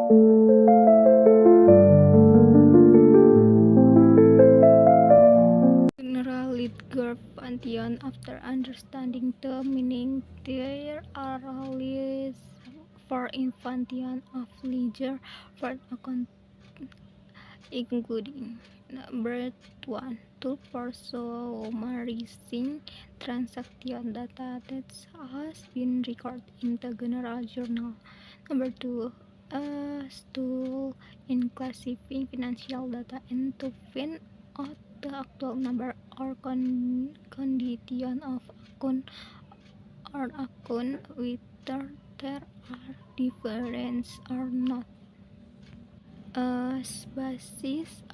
General Lidger Pantheon. After understanding the meaning, there are lists for in Pantheon of ledger for account, including number 1 tool for summarizing transaction data that has been recorded in the general journal. Number 2, a tool in classifying financial data and to find out the actual number or condition of account or account whether there are differences or not. A basis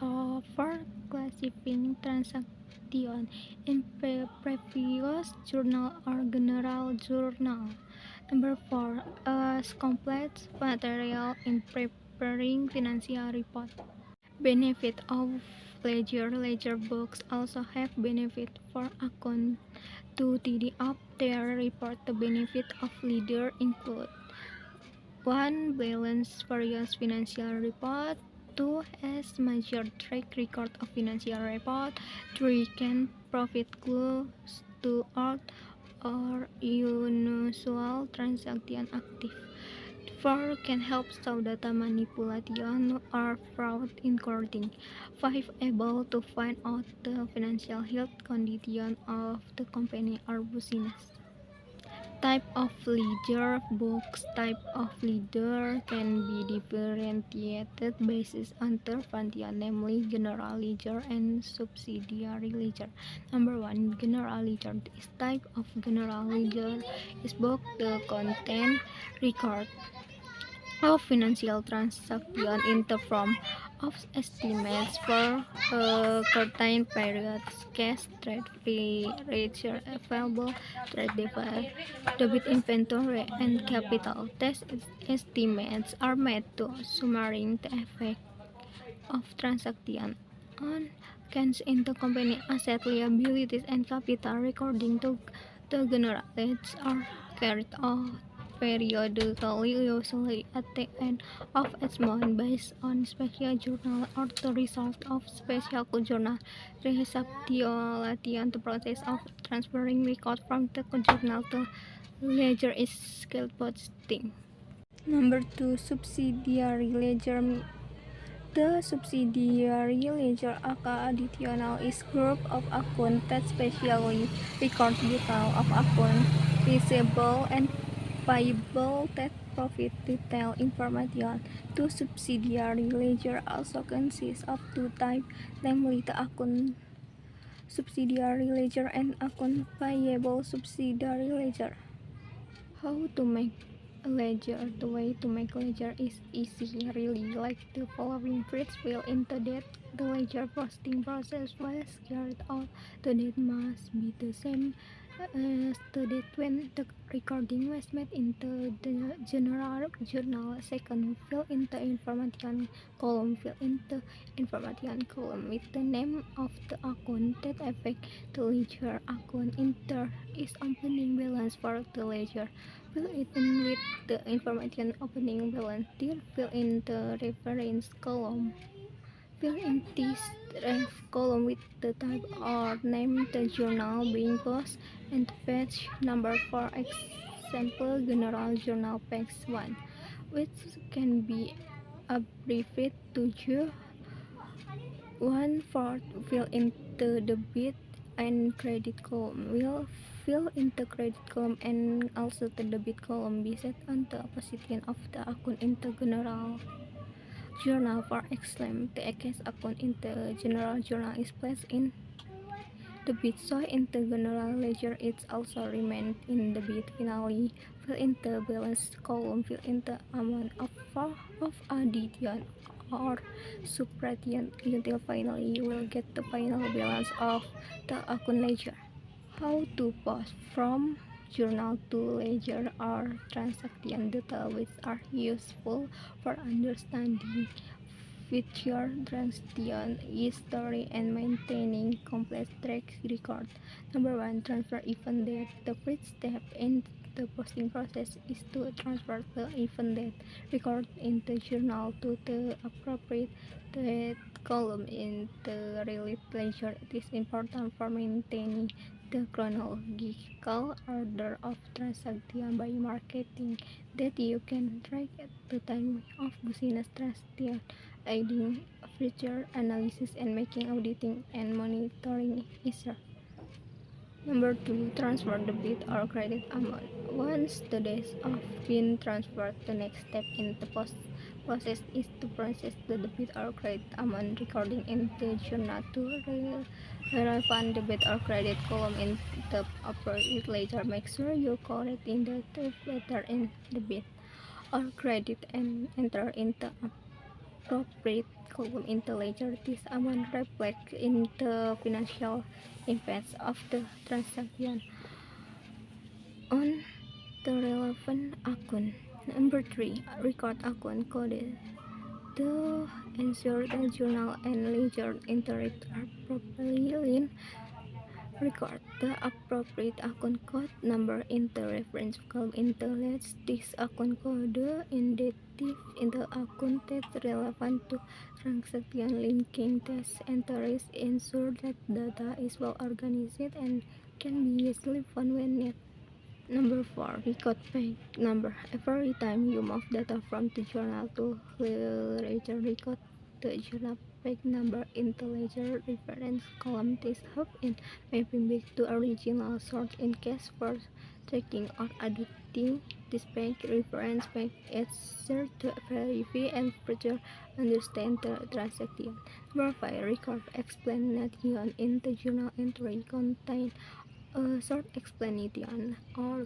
for classifying transactions in previous journal or general journal. Number 4, a complete material in preparing financial report. Benefit of ledger books also have benefit for account to tidy up their report. The benefit of ledger include 1. Balance various financial report. 2. Has major track record of financial report. 3. Can profit clues to art or unusual transaction active. 4. Can help stop data manipulation or fraud in coding. 5. Able to find out the financial health condition of the company or business. Type of ledger. Books type of ledger can be differentiated based on their function, namely general ledger and subsidiary ledger. Number 1, general ledger. This type of general ledger is book the content record of financial transaction in the form of estimates for certain periods, cash, trade ledger, available trade debit inventory, and capital. These estimates are made to summarize the effect of transaction on change in the company asset, liabilities, and capital. Recording to the general ledger are carried out periodically, usually at the end of each month, based on special journal or the result of special journal recapitulation. The process of transferring record from the journal to ledger is called posting. Number 2, subsidiary ledger. The subsidiary ledger, aka additional, is group of accounts that specially record detail of account receivable and payable that profit detail information. Two subsidiary ledger also consists of two types, namely the account subsidiary ledger and account payable subsidiary ledger. How to make a ledger? The way to make ledger is easy, really, like the following. First, fill in the date the ledger posting process was carried out. The date must be the same as the date when the recording was made in the general journal. Second, fill in the information column. Fill in the information column with the name of the account that affect the ledger. Account enter is opening balance for the ledger. Fill it in with the information opening balance. Third, fill in the reference column. Fill in this ref column with the type or name the journal being posted and the page number. For example, general journal page 1, which can be abbreviated to J. 1/4. Fill in the debit and credit column. Will fill in the credit column and also the debit column be set on the opposite end of the account in the general journal. For example, the cash account in the general journal is placed in debit, so in the general ledger it also remains in debit. Finally, fill in the balance column. Fill in the amount of addition or subtraction until finally you will get the final balance of the account ledger. How to post from journal to ledger or transaction data, which are useful for understanding future transaction history and maintaining complete track record. Number 1, transfer event date. The first step in the posting process is to transfer the event date record in the journal to the appropriate date column in the release ledger. It is important for maintaining the chronological order of transactions by marketing that you can track at the time of business transaction, aiding future analysis and making auditing and monitoring easier. Number 2. Transfer debit or credit amount. Once the days have been transferred, the next step in the process is to process the debit or credit amount recording in the journal to relevant debit or credit column in the appropriate ledger. Make sure you correct in the two letter in debit or credit and enter in the appropriate column in the ledger. This amount reflects in the financial impacts of the transaction on the relevant account. Number 3. Record account code. To ensure the journal and ledger entries are properly linked, record the appropriate account code number in the reference column in the list. This account code indicates in the account that's relevant to transaction linking test entries. Ensure that data is well organized and can be easily found when needed. Number 4. Record page number. Every time you move data from the journal to the ledger, record the journal page number in the ledger reference column. This helps in mapping back to original source in case for checking or editing. This page reference page is easier to verify and further understand the transaction. Number 5. Record explanation in the journal entry contain a short explanation or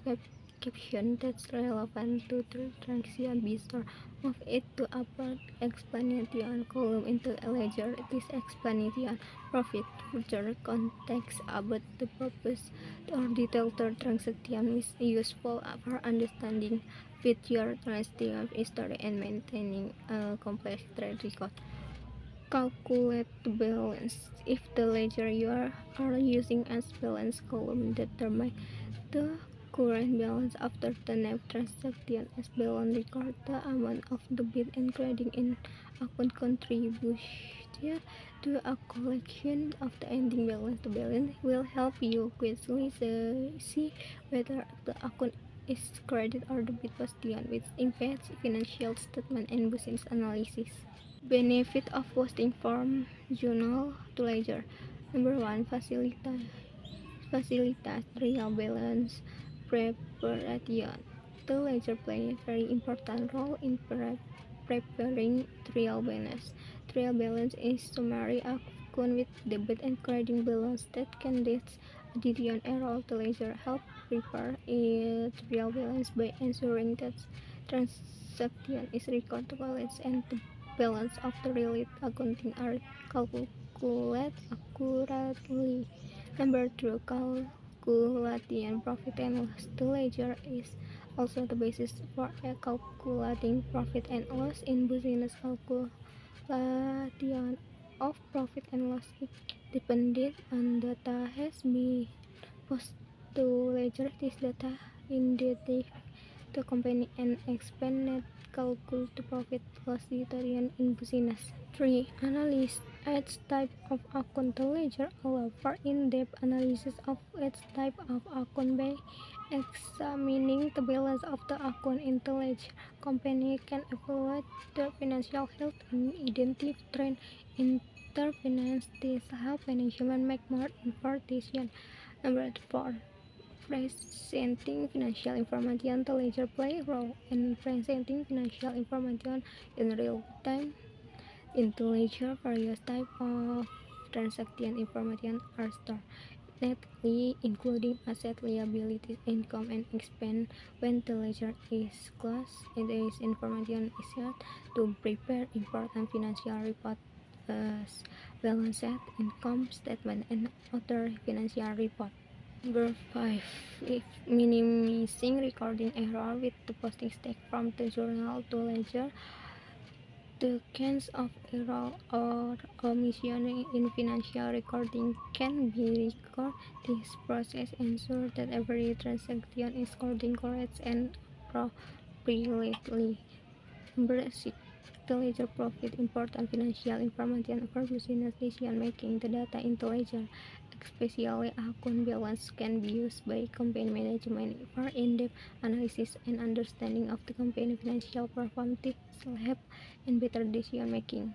caption that's relevant to the transaction. Be sure of it to upload explanation column into a ledger. This explanation provides further context about the purpose or detailed transaction is useful for understanding future transaction history and maintaining a complex trade record. Calculate the balance. If the ledger you are using as balance column, determine the current balance after the net transaction as balance. Record the amount of debit and credit in account contribution to a collection of the ending balance. The balance will help you quickly see whether the account is credit or debit position, which impacts financial statement and business analysis. Benefit of posting from journal to ledger. Number 1. Facilitate real balance preparation. The ledger plays a very important role in preparing trial balance. Trial balance is summary account with debit and credit balance that candidates addition error. The ledger help prepare a trial balance by ensuring that transaction is recorded and the balance of the related accounting are calculated accurately. Number 2. Calculating profit and loss. The ledger is also the basis for calculating profit and loss in business. Calculation of profit and loss is dependent on data has been posted to ledger. This data identifies the company and expand calculate the profit loss determination in business. 3. Analyze each type of account. The ledger allows for in-depth analysis of each type of account by examining the balance of the account in the ledger. Company can evaluate the financial health and identify trends in their finance. This helps management make more informed decisions. Number 4. Presenting financial information. The ledger play a role in presenting financial information in real time. In the ledger, various types of transaction information are stored neatly, including asset, liabilities, income, and expense. When the ledger is closed, this information is used to prepare important financial reports as balance sheet, income statement, and other financial reports. Number 5. If minimizing recording error with the posting step from the journal to ledger. The cause of error or omission in financial recording can be recorded. This process ensures that every transaction is recorded correctly and appropriately. Number 6. The ledger provides important financial information for business decision making. The data in the ledger, especially account balance, can be used by company management for in-depth analysis and understanding of the company financial performance, help in better decision making.